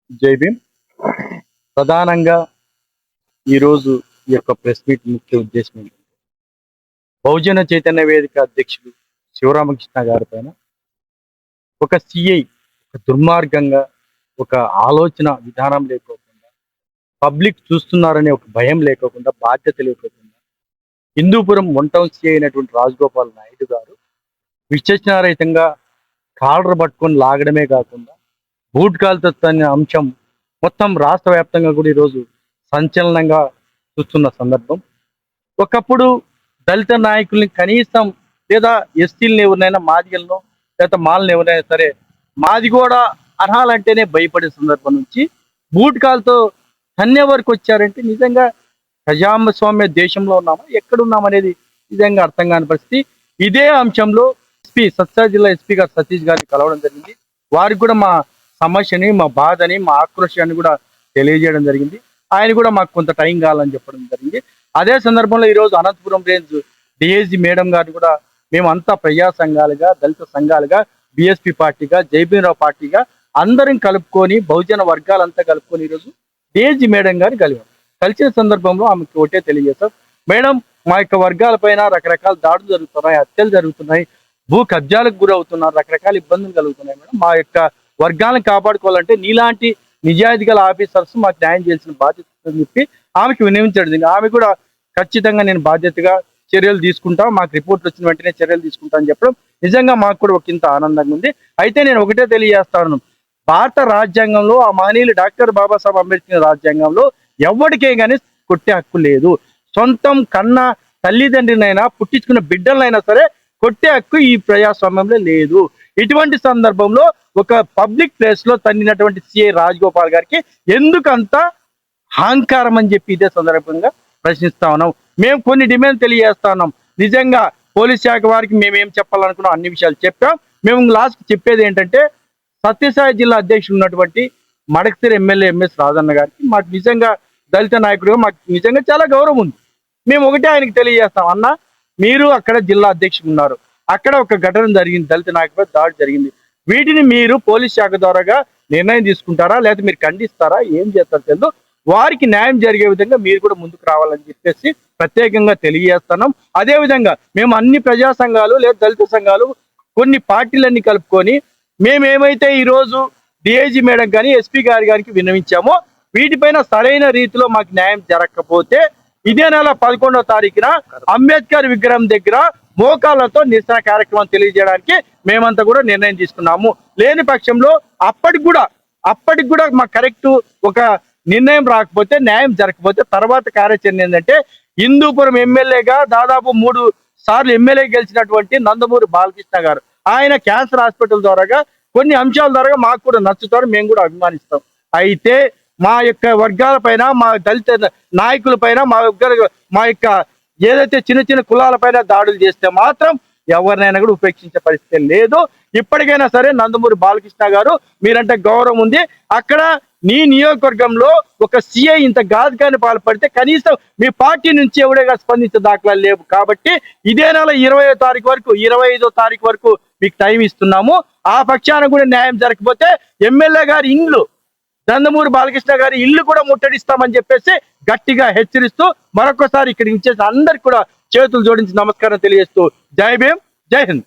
జై భీమ్. ప్రధానంగా ఈరోజు ఈ యొక్క ప్రెస్ మీట్ ముఖ్య ఉద్దేశం ఏంటంటే బహుజన చైతన్య వేదిక అధ్యక్షుడు శివరామకృష్ణ గారి పైన ఒక సిఐ ఒక దుర్మార్గంగా ఒక ఆలోచన విధానం లేకోకుండా పబ్లిక్ చూస్తున్నారనే ఒక భయం లేకోకుండా బాధ్యత లేకోకుండా హిందూపురం వన్ టౌన్ సిఐ అయినటువంటి రాజగోపాల్ నాయుడు గారు విచక్షణారహితంగా కాలర్ పట్టుకొని లాగడమే కాకుండా బూట్ కాల్తో అనే అంశం మొత్తం రాష్ట్ర వ్యాప్తంగా కూడా ఈరోజు సంచలనంగా చూస్తున్న సందర్భం. ఒకప్పుడు దళిత నాయకుల్ని కనీసం లేదా ఎస్టీలను ఎవరినైనా మాదిగలను లేదా మాలను ఎవరైనా సరే మాది కూడా అర్హాలంటేనే భయపడే సందర్భం నుంచి బూట్ కాల్తో తన్నే వరకు వచ్చారంటే నిజంగా ప్రజాస్వామ్య దేశంలో ఉన్నామా ఎక్కడున్నామనేది నిజంగా అర్థం కాని పరిస్థితి. ఇదే అంశంలో సత్యసాయి జిల్లా ఎస్పీ గారు సతీష్ గారిని కలవడం జరిగింది. వారికి కూడా మా సమస్యని మా బాధని మా ఆక్రోశాన్ని కూడా తెలియజేయడం జరిగింది. ఆయన కూడా మాకు కొంత టైం కావాలని చెప్పడం జరిగింది. అదే సందర్భంలో ఈరోజు అనంతపురం రేంజ్ డిఐజీ మేడం గారిని కూడా మేమంతా ప్రజా సంఘాలుగా దళిత సంఘాలుగా బిఎస్పీ పార్టీగా జైభీమరావు పార్టీగా అందరం కలుపుకొని బహుజన వర్గాలంతా కలుపుకొని ఈరోజు డిఐజీ మేడం గారిని కలిసిన సందర్భంలో ఆమెకి ఒకటే తెలియజేస్తాం, మేడం మా యొక్క వర్గాలపైన రకరకాల దాడులు జరుగుతున్నాయి, హత్యలు జరుగుతున్నాయి, భూ కబ్జాలకు గురవుతున్నారు, రకరకాల ఇబ్బందులు కలుగుతున్నాయి మేడం. మా యొక్క వర్గాలను కాపాడుకోవాలంటే నీలాంటి నిజాయితీ గల ఆఫీసర్స్ మాకు న్యాయం చేయాల్సిన బాధ్యత అని చెప్పి ఆమెకి వినియోగించడం. ఆమె కూడా ఖచ్చితంగా నేను బాధ్యతగా చర్యలు తీసుకుంటా, మాకు రిపోర్ట్ వచ్చిన వెంటనే చర్యలు తీసుకుంటా అని చెప్పడం నిజంగా మాకు కూడా ఒకంత ఆనందంగా ఉంది. అయితే నేను ఒకటే తెలియజేస్తాను, భారత రాజ్యాంగంలో ఆ మహనీయులు డాక్టర్ బాబాసాహెబ్ అంబేద్కర్ రాజ్యాంగంలో ఎవరికే కానీ కొట్టే హక్కు లేదు. సొంతం కన్నా తల్లిదండ్రినైనా పుట్టించుకున్న బిడ్డలైనా సరే కొట్టే హక్కు ఈ ప్రజాస్వామ్యంలో లేదు. ఇటువంటి సందర్భంలో ఒక పబ్లిక్ ప్లేస్ లో తన్నినటువంటి సిఐ రాజగోపాల్ గారికి ఎందుకంత అహంకారం అని చెప్పి ఇదే సందర్భంగా ప్రశ్నిస్తా ఉన్నాం. మేము కొన్ని డిమాండ్ తెలియజేస్తా ఉన్నాం. నిజంగా పోలీస్ శాఖ వారికి మేమేం చెప్పాలనుకున్నాం అన్ని విషయాలు చెప్పాం. మేము లాస్ట్ చెప్పేది ఏంటంటే సత్యసాయి జిల్లా అధ్యక్షుడు ఉన్నటువంటి మడకసిరి ఎమ్మెల్యే ఎంఎస్ రాజన్న గారికి మాకు నిజంగా దళిత నాయకుడిగా మాకు నిజంగా చాలా గౌరవం ఉంది. మేము ఒకటే ఆయనకి తెలియజేస్తాం, అన్న మీరు అక్కడ జిల్లా అధ్యక్షుడు ఉన్నారు, అక్కడ ఒక ఘటన జరిగింది, దళిత నాయకుడిపై దాడి జరిగింది, వీటిని మీరు పోలీస్ శాఖ ద్వారాగా నిర్ణయం తీసుకుంటారా లేదా మీరు ఖండిస్తారా ఏం చేస్తారో తెలియదు, వారికి న్యాయం జరిగే విధంగా మీరు కూడా ముందుకు రావాలని చెప్పేసి ప్రత్యేకంగా తెలియజేస్తున్నాం. అదేవిధంగా మేము అన్ని ప్రజా సంఘాలు లేదా దళిత సంఘాలు కొన్ని పార్టీలన్నీ కలుపుకొని మేమేమైతే ఈరోజు డిఐజీ మేడం కానీ ఎస్పీ గారికి విన్నవించామో వీటిపైన సరైన రీతిలో మాకు న్యాయం జరగకపోతే ఇదే నెల 11వ తారీఖున అంబేద్కర్ విగ్రహం దగ్గర మోకాళ్ళతో నిరసన కార్యక్రమం తెలియజేయడానికి మేమంతా కూడా నిర్ణయం తీసుకున్నాము. లేని పక్షంలో అప్పటికి కూడా మాకు కరెక్ట్ ఒక నిర్ణయం రాకపోతే న్యాయం జరగకపోతే తర్వాత కార్యాచరణ ఏంటంటే హిందూపురం ఎమ్మెల్యేగా దాదాపు 3 సార్లు ఎమ్మెల్యే గెలిచినటువంటి నందమూరి బాలకృష్ణ గారు ఆయన క్యాన్సర్ హాస్పిటల్ ద్వారాగా కొన్ని అంశాల ద్వారా మాకు కూడా నచ్చుతారు, మేము కూడా అభిమానిస్తాం. అయితే మా యొక్క వర్గాల పైన మా దళిత నాయకుల పైన మా యొక్క ఏదైతే చిన్న చిన్న కులాల పైన దాడులు చేస్తే మాత్రం ఎవరినైనా కూడా ఉపేక్షించే పరిస్థితి లేదు. ఇప్పటికైనా సరే నందమూరి బాలకృష్ణ గారు మీరంటే గౌరవం ఉంది, అక్కడ నీ నియోజకవర్గంలో ఒక సిఐ ఇంత ఘాతుకాన్ని పాల్పడితే కనీసం మీ పార్టీ నుంచి ఎవడేగా స్పందించే దాఖలాలు లేవు. కాబట్టి ఇదే నెల 25వ తారీఖు వరకు మీకు టైం ఇస్తున్నాము. ఆ పక్షాన కూడా న్యాయం జరగకపోతే ఎమ్మెల్యే గారి ఇండ్లు నందమూరి బాలకృష్ణ గారి ఇల్లు కూడా ముట్టడిస్తామని చెప్పేసి గట్టిగా హెచ్చరిస్తూ మరొకసారి ఇక్కడికి ఇచ్చేసి అందరికి కూడా చేతులు జోడించి నమస్కారం తెలియజేస్తూ జై భీమ్, జై హింద్.